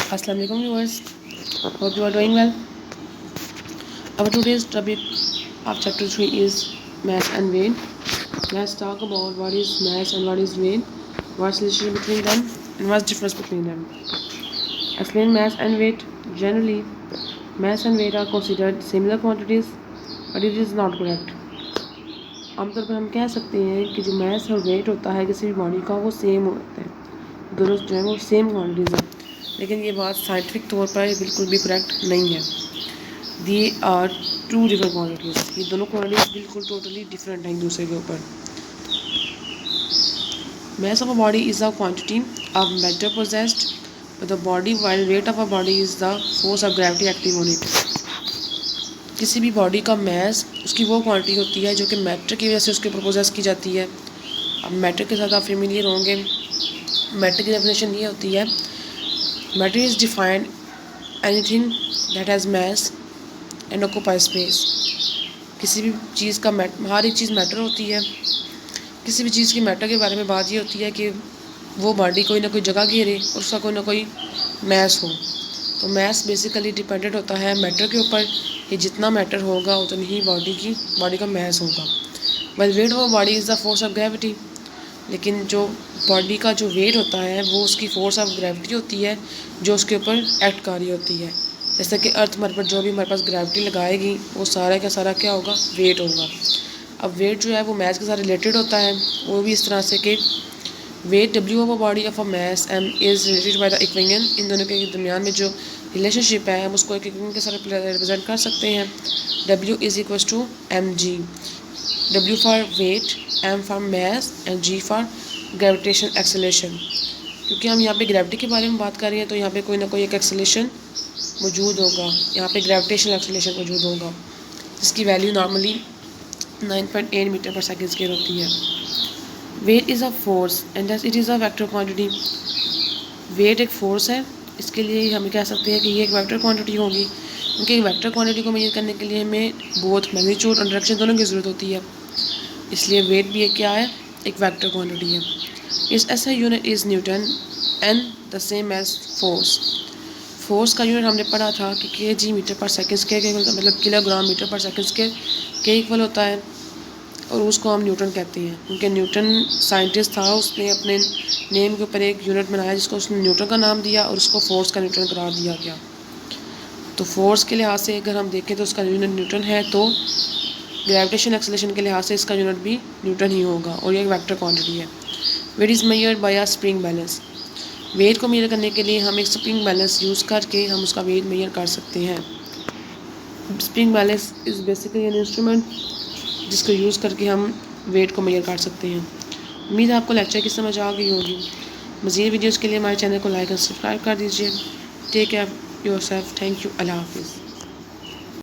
Assalamu alaikum viewers, hope you are doing well. Our today's topic of chapter 3 is mass and weight. Let's talk about what is mass and what is weight, what's the relationship between them and what's the difference between them. Explain mass and weight. Generally, mass and weight are considered similar quantities, but it is not correct. आमतौर पर हम कह सकते हैं कि जो mess और wait होता है किसी भी बॉडी का वो सेम होता है, दोनों जो है वो सेम क्वांटिटीज़ हैं, लेकिन ये बात साइंटिफिक तौर पर बिल्कुल भी करेक्ट नहीं है। They are two different quantities, ये दोनों क्वांटिटीज़ बिल्कुल टोटली डिफरेंट हैं एक दूसरे के ऊपर। Mass of a body is the quantity of matter possessed by the body while weight of a body is the force of gravity acting on it. किसी भी बॉडी का मैस उसकी वो क्वांटिटी होती है जो कि मैटर की वजह से उसके ऊपर पोजेस की जाती है। अब मैटर के साथ आप फेमिलियर होंगे। मैटर की डेफिनेशन ये होती है, matter is defined anything that has mass and occupy space. किसी भी चीज़ का हर एक चीज़ मैटर होती है। किसी भी चीज़ की मैटर के बारे में बात ये होती है कि वो बॉडी कोई ना कोई जगह घेरे और उसका कोई ना कोई मैस हो। तो मैस बेसिकली डिपेंडेंट होता है मैटर के ऊपर, कि जितना मैटर होगा उतनी ही बॉडी का मैस होगा। Well weight of body is the force of gravity, लेकिन जो बॉडी का जो वेट होता है वो उसकी फोर्स ऑफ ग्रेविटी होती है जो उसके ऊपर एक्ट कर रही होती है। जैसे कि अर्थ हमारे पर जो भी हमारे पास ग्रेविटी लगाएगी वो सारा का सारा क्या होगा, वेट होगा। अब वेट जो है वो मैस के साथ रिलेटेड होता है, वो भी इस तरह से कि weight W of a body of a mass M is related by the equation. इन दोनों के दरमियान में जो रिलेशनशिप है हम उसको एक इक्वेशन के साथ रिप्रेजेंट कर सकते हैं। W is equals to M G, W for weight, M for mass and G for gravitation acceleration. क्योंकि हम यहाँ पे ग्रेविटी के बारे में बात कर रहे हैं तो यहाँ पे कोई ना कोई एक एक्सेलरेशन मौजूद होगा, यहाँ पे ग्रेविटेशनल एक्सेलरेशन मौजूद होगा जिसकी value normally 9.8 metre per second square होती है। Weight is a force and this it is a vector quantity. Weight एक फोर्स है, इसके लिए हम कह सकते हैं कि ये एक वेक्टर क्वांटिटी होगी, क्योंकि वेक्टर क्वांटिटी को मेजर करने के लिए हमें बोथ मैग्नीट्यूड और डायरेक्शन दोनों की ज़रूरत होती है। इसलिए वेट भी एक क्या है, एक वेक्टर क्वांटिटी है। इस ऐसा unit is newton and the same as force. Force का यूनिट हमने पढ़ा था कि kg metre per second square के मतलब kilogram metre per second square के इक्वल होता है, और उसको हम न्यूटन कहते हैं। क्योंकि न्यूटन साइंटिस्ट था, उसने अपने नेम के ऊपर एक यूनिट बनाया जिसको उसने न्यूटन का नाम दिया और उसको फोर्स का न्यूटन करार दिया गया। तो फोर्स के लिहाज से अगर हम देखें तो उसका यूनिट न्यूटन है, तो ग्रेविटेशन एक्सेलरेशन के लिहाज से इसका यूनिट भी न्यूटन ही होगा, और ये एक वेक्टर क्वांटिटी है। Weight is measured by a spring balance. वेट को मेजर करने के लिए हम एक स्प्रिंग बैलेंस यूज़ करके हम उसका वेट मेजर कर सकते हैं। Spring balance is basically an instrument जिसको यूज़ करके हम वेट को मेजर कर सकते हैं। उम्मीद है आपको लेक्चर की समझ आ गई होगी। मज़ीद वीडियोज़ के लिए हमारे चैनल को लाइक और सब्सक्राइब कर दीजिए। Take care yourself. Thank you. Allah हाफिज़।